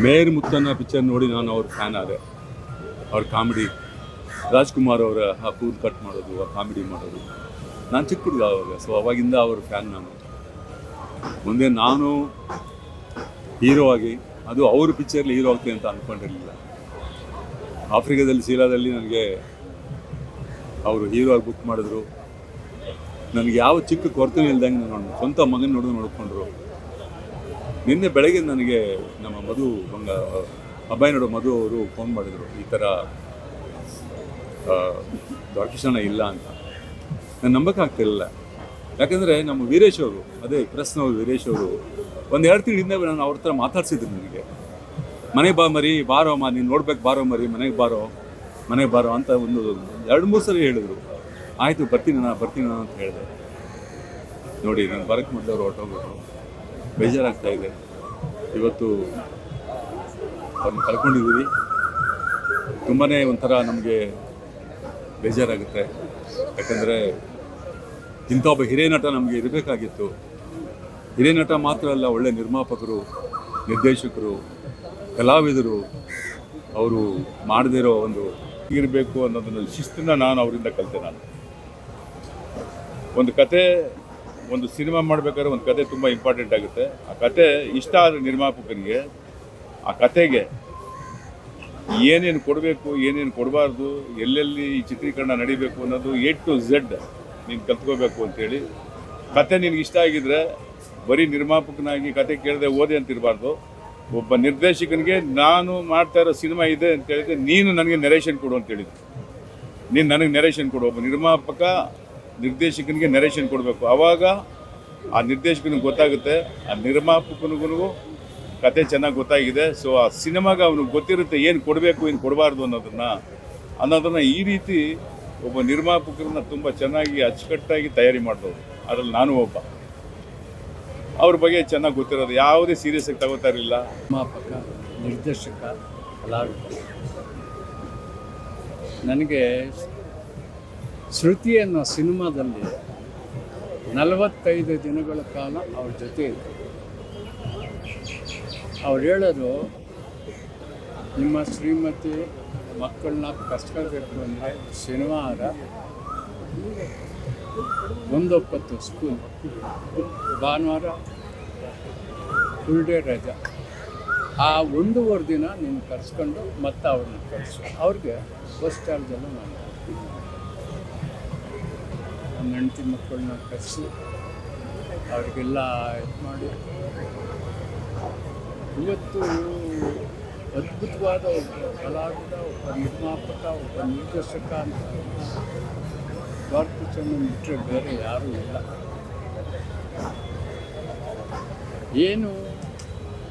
Mayor ಮುತ್ತನ್ನ picture ನೋಡಿ ನಾನು ಅವ್ರ ಫ್ಯಾನ್ ಆದೆ. ಅವ್ರ ಕಾಮಿಡಿ, ರಾಜ್ಕುಮಾರ್ ಅವರ ಆ ಕೂಲ್ ಕಟ್ ಮಾಡೋದು, ಆ ಕಾಮಿಡಿ ಮಾಡೋದು, ನಾನು ಚಿಕ್ಕ ಹುಡುಗ ಅವಾಗ. ಸೊ ಅವಾಗಿಂದ ಅವ್ರ ಫ್ಯಾನ್ ನಾನು. ಮುಂದೆ ನಾನು ಹೀರೋ ಆಗಿ, ಅದು ಅವ್ರ ಪಿಕ್ಚರ್ಲಿ ಹೀರೋ ಆಗ್ತೀನಿ ಅಂತ ಅಂದ್ಕೊಂಡಿರಲಿಲ್ಲ. ಆಫ್ರಿಕಾದಲ್ಲಿ ಶೀಲಾದಲ್ಲಿ ನನಗೆ ಅವರು ಹೀರೋ ಆಗಿ ಬುಕ್ ಮಾಡಿದ್ರು. ನನಗೆ ಯಾವ ಚಿಕ್ಕ ಕೊರತೆ ಇಲ್ದಂಗೆ ನಾನು ಸ್ವಂತ ಮಗನ ನೋಡ್ಕೊಂಡ್ರು. ನಿನ್ನೆ ಬೆಳಗ್ಗೆ ನನಗೆ ನಮ್ಮ ಅಭಯ ನೋಡೋ ಮಧು ಅವರು ಫೋನ್ ಮಾಡಿದರು, ಈ ಥರ ದ್ವಾರಕೀಶಣ್ಣ ಇಲ್ಲ ಅಂತ. ನಾನು ನಂಬಕ್ಕಾಗ್ತಿರಲಿಲ್ಲ. ಯಾಕಂದರೆ ನಮ್ಮ ವೀರೇಶ್ ಅವರು, ಅದೇ ಪ್ರೆಸ್ನವರು ವೀರೇಶ್ ಅವರು, ಒಂದು 2 ತಿಂಗಳಿಂದ ನಾನು ಅವ್ರ ಹತ್ರ ಮಾತಾಡ್ಸಿದ್ರು. ನನಗೆ ಮನೆಗೆ ಬಾರೋ ಅಮ್ಮ, ನೀನು ನೋಡ್ಬೇಕು, ಬಾರೋ ಮರಿ, ಮನೆಗೆ ಬಾರೋ ಅಂತ ಒಂದು 2-3 ಸಲ ಹೇಳಿದ್ರು. ಆಯಿತು ಬರ್ತೀನಿ ನಾನು ಅಂತ ಹೇಳಿದೆ. ನೋಡಿ, ನಾನು ಬರೋಕ್ಕೆ ಮೊದಲು ಅವ್ರು ಹೊರಟೋಗ್ಬಿಟ್ರು. ಬೇಜಾರಾಗ್ತಾಯಿದೆ. ಇವತ್ತು ಅವ್ರನ್ನ ಕಳ್ಕೊಂಡಿದ್ದೀವಿ. ತುಂಬಾ ಒಂಥರ ನಮಗೆ ಬೇಜಾರಾಗುತ್ತೆ. ಯಾಕಂದರೆ ಇಂಥ ಒಬ್ಬ ಹಿರಿಯ ನಟ ನಮಗೆ ಇರಬೇಕಾಗಿತ್ತು. ಹಿರಿಯ ನಟ ಮಾತ್ರ ಅಲ್ಲ, ಒಳ್ಳೆ ನಿರ್ಮಾಪಕರು, ನಿರ್ದೇಶಕರು, ಕಲಾವಿದರು. ಅವರು ಮಾಡದಿರೋ ಇರಬೇಕು ಅನ್ನೋದನ್ನು ಶಿಸ್ತನ್ನು ನಾನು ಅವರಿಂದ ಕಲಿತೆ. ಒಂದು ಕತೆ, ಒಂದು ಸಿನಿಮಾ ಮಾಡಬೇಕಾದ್ರೆ ಒಂದು ಕತೆ ತುಂಬ ಇಂಪಾರ್ಟೆಂಟ್ ಆಗುತ್ತೆ. ಆ ಕತೆ ಇಷ್ಟ ಆದ ನಿರ್ಮಾಪಕನಿಗೆ ಆ ಕತೆಗೆ ಏನೇನು ಕೊಡಬೇಕು, ಏನೇನು ಕೊಡಬಾರ್ದು, ಎಲ್ಲೆಲ್ಲಿ ಈ ಚಿತ್ರೀಕರಣ ನಡಿಬೇಕು ಅನ್ನೋದು A to Z ನೀನು ಕಲ್ತ್ಕೋಬೇಕು ಅಂತೇಳಿ. ಕತೆ ನಿನಗೆ ಇಷ್ಟ ಆಗಿದ್ರೆ ಬರೀ ನಿರ್ಮಾಪಕನಾಗಿ ಕತೆ ಕೇಳದೆ ಓದೆ ಅಂತಿರಬಾರ್ದು. ಒಬ್ಬ ನಿರ್ದೇಶಕನಿಗೆ ನಾನು ಮಾಡ್ತಾ ಇರೋ ಸಿನಿಮಾ ಇದೆ ಅಂತ ಹೇಳಿದ್ರೆ ನೀನು ನನಗೆ ನೆರೇಷನ್ ಕೊಡು ಅಂತ ಹೇಳಿದ್ರು. ನೀನು ನನಗೆ ನೆರೇಷನ್ ಕೊಡು. ಒಬ್ಬ ನಿರ್ಮಾಪಕ ನಿರ್ದೇಶಕನಿಗೆ ನೆರೇಷನ್ ಕೊಡಬೇಕು. ಆವಾಗ ಆ ನಿರ್ದೇಶಕನಿಗೆ ಗೊತ್ತಾಗುತ್ತೆ, ಆ ನಿರ್ಮಾಪಕನಿಗೂ ಕತೆ ಚೆನ್ನಾಗಿ ಗೊತ್ತಾಗಿದೆ. ಸೊ ಆ ಸಿನಿಮಾಗೆ ಅವನಿಗೆ ಗೊತ್ತಿರುತ್ತೆ ಏನು ಕೊಡಬೇಕು, ಏನು ಕೊಡಬಾರ್ದು ಅನ್ನೋದನ್ನು ಈ ರೀತಿ ಒಬ್ಬ ನಿರ್ಮಾಪಕರನ್ನ ತುಂಬ ಚೆನ್ನಾಗಿ ಅಚ್ಚುಕಟ್ಟಾಗಿ ತಯಾರಿ ಮಾಡಿದವರು. ಅದರಲ್ಲಿ ನಾನು ಒಬ್ಬ. ಅವ್ರ ಬಗ್ಗೆ ಚೆನ್ನಾಗಿ ಗೊತ್ತಿರೋದು, ಯಾವುದೇ ಸೀರಿಯಸ್ ಆಗಿ ತಗೋತಾ ಇರಲಿಲ್ಲ. ನಿರ್ಮಾಪಕ, ನಿರ್ದೇಶಕ, ಕಲಾವಿದ. ನನಗೆ ಶ್ರುತಿ ಅನ್ನೋ ಸಿನಿಮಾದಲ್ಲಿ 45 ದಿನಗಳ ಕಾಲ ಅವ್ರ ಜೊತೆ ಇದ್ದರು. ಅವ್ರು ಹೇಳೋದು, ನಿಮ್ಮ ಶ್ರೀಮತಿ ಮಕ್ಕಳನ್ನ ಕರ್ಸ್ಕೊಳ್ಬೇಕು ಅಂದರೆ ಶನಿವಾರ ಒಂದೊಪ್ಪತ್ತು ಸ್ಕೂಲ್, ಭಾನುವಾರ ಫುಲ್ ಡೇ ರಜಾ. ಆ 1.5 ದಿನ ನೀನು ಕರ್ಸ್ಕೊಂಡು ಮತ್ತೆ ಅವ್ರನ್ನ ಕಳಿಸು. ಅವ್ರಿಗೆ ಬಸ್ ಚಾರ್ಜ್ ಎಲ್ಲ ನಾನು ನನ್ನ ಹೆಂಡತಿ ಮಕ್ಕಳನ್ನ ಕರೆಸಿ ಅವ್ರಿಗೆಲ್ಲ ಇದು ಮಾಡಿ ಇವತ್ತು ಅದ್ಭುತವಾದ ಒಬ್ಬ ಕಲಾವಿದ, ಒಬ್ಬ ನಿರ್ಮಾಪಕ, ಒಬ್ಬ ನಿರ್ದೇಶಕ ಅಂತ ದ್ವಾರಕೀಶಣ್ಣ ಬಿಟ್ಟರೆ ಬೇರೆ ಯಾರೂ ಇಲ್ಲ. ಏನು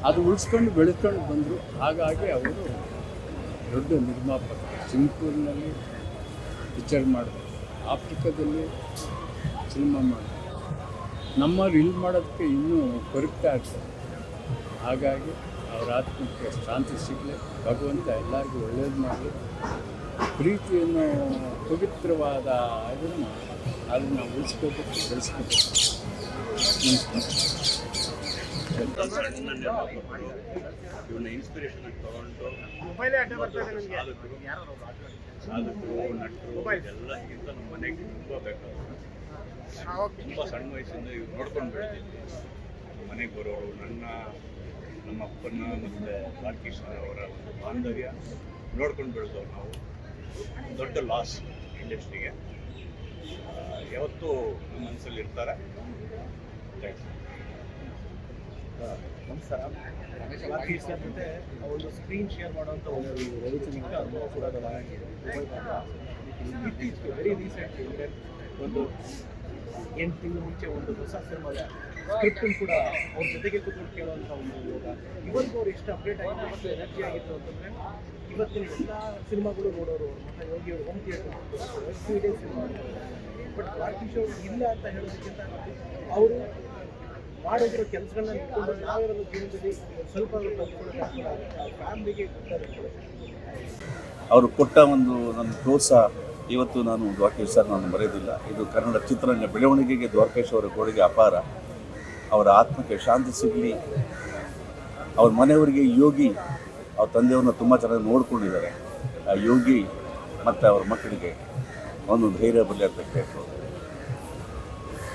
ಅದು ಉಳಿಸ್ಕೊಂಡು ಬೆಳೆಸ್ಕೊಂಡು ಬಂದರು. ಹಾಗಾಗಿ ಅವರು ದೊಡ್ಡ ನಿರ್ಮಾಪಕ. ಸಿಂಗಪೂರಿನಲ್ಲಿ ಪಿಕ್ಚರ್ ಮಾಡಿದ್ರು, ಆಫ್ರಿಕಾದಲ್ಲಿ ಸಿನಿಮಾ ಮಾಡಿದ್ರು. ನಮ್ಮವ್ರು ಇಲ್ಲಿ ಮಾಡೋದಕ್ಕೆ ಇನ್ನೂ ಕೊರಗ್ತಾ ಇರ್ತಾರೆ. ಹಾಗಾಗಿ ಅವರ ಆತ್ಮಕ್ಕೆ ಶಾಂತಿ ಸಿಗಲಿ, ಭಗವಂತ ಎಲ್ಲರಿಗೂ ಒಳ್ಳೇದು ಮಾಡಲಿ. ಪ್ರೀತಿಯನ್ನು ಪವಿತ್ರವಾದ ಅದನ್ನು ಉಳಿಸ್ಕೋಬೇಕು, ಬೆಳೆಸ್ಕೋಬೇಕು. ಇವನ್ನ ಇನ್ಸ್ಪಿರೇಷನ್ ಆಗಿ ತಗೊಂಡು ಸಾಧಕರು, ನಟರು ಎಲ್ಲಕ್ಕಿಂತ ನಮ್ಮ ಮನೆಗೆ ತುಂಬ ಬೇಕಾಗುತ್ತೆ. ತುಂಬ ಸಣ್ಣ ವಯಸ್ಸಿಂದ ಇವ್ರು ನೋಡ್ಕೊಂಡು ಬೆಳೆದಿದ್ವಿ. ಮನೆಗೆ ಬರೋರು ನಮ್ಮ ಅಪ್ಪನ ಮತ್ತು ದ್ವಾರಕೀಶಣ್ಣ ಅವರ ಬಾಂಧವ್ಯ ನೋಡ್ಕೊಂಡು ಬೆಳೆದವ್ರು ನಾವು. ದೊಡ್ಡ ಲಾಸ್ ಇಂಡಸ್ಟ್ರಿಗೆ. ಯಾವತ್ತೂ ನಮ್ಮ ಮನಸ್ಸಲ್ಲಿ ಇರ್ತಾರೆ. ಥ್ಯಾಂಕ್ಸ್. ನಮಸ್ಕಾರ. ದ್ವಾರಕೀಶ್ ಸರ್ ಜೊತೆ ಒಂದು ಸ್ಕ್ರೀನ್ ಶೇರ್ ಮಾಡುವಂಥ ಒಂದು ರವಿಚಂದ್ರ ಅನುಭವ ಕೂಡ ಇತ್ತೀಚೆಗೆ ವೆರಿ ರೀಸೆಂಟ್ಲಿ ಅಂದರೆ ಒಂದು 8 ತಿಂಗಳ ಮುಂಚೆ ಒಂದು ಹೊಸ ಸಿನಿಮಾದ ಸ್ಕ್ರಿಪ್ಟನ್ನು ಕೂಡ ಅವ್ರ ಜೊತೆಗೆ ಕೂತ್ಕೊಂಡು ಕೇಳುವಂಥ ಒಂದು ಯೋಗ. ಇವತ್ತು ಅವ್ರು ಎಷ್ಟು ಅಪ್ಡೇಟ್ ಆಗಿತ್ತು ಮತ್ತು ಎನರ್ಜಿ ಆಗಿತ್ತು ಅಂತಂದರೆ ಇವತ್ತಿನ ಎಲ್ಲ ಸಿನಿಮಾಗಳು ನೋಡೋರು. ಮತ್ತು ಯೋಗಿ ಅವರು home theatre 3 days cinema. But Dwarakish ಅವರು ಇಲ್ಲ ಅಂತ ಹೇಳೋದಕ್ಕಿಂತ ಅವರು ಮಾಡಿರೋ ಕೆಲಸಗಳನ್ನ ಇಟ್ಕೊಂಡು ನಾವಿರೋದು ಜೀವನದಲ್ಲಿ ಸ್ವಲ್ಪ ಫ್ಯಾಮಿಲಿಗೆ ಅವರು ಕೊಟ್ಟ ಒಂದು ನನ್ನ ಪ್ರೋತ್ಸಾಹ ಇವತ್ತು ನಾನು ದ್ವಾರಕೀಶ್ ಸರ್ ನಾನು ಮರೆಯೋದಿಲ್ಲ. ಇದು ಕನ್ನಡ ಚಿತ್ರರಂಗ ಬೆಳವಣಿಗೆಗೆ ದ್ವಾರಕೀಶ್ ಅವರ ಕೊಡುಗೆ ಅಪಾರ. ಅವರ ಆತ್ಮಕ್ಕೆ ಶಾಂತಿ ಸಿಗಲಿ. ಅವ್ರ ಮನೆಯವರಿಗೆ ಯೋಗಿ ಅವ್ರ ತಂದೆಯವ್ರನ್ನ ತುಂಬ ಚೆನ್ನಾಗಿ ನೋಡ್ಕೊಂಡಿದ್ದಾರೆ. ಆ ಯೋಗಿ ಮತ್ತು ಅವ್ರ ಮಕ್ಕಳಿಗೆ ಒಂದು ಧೈರ್ಯ ಬರಲಿ ಅಂತ ಕೇಳ್ಬೋದು.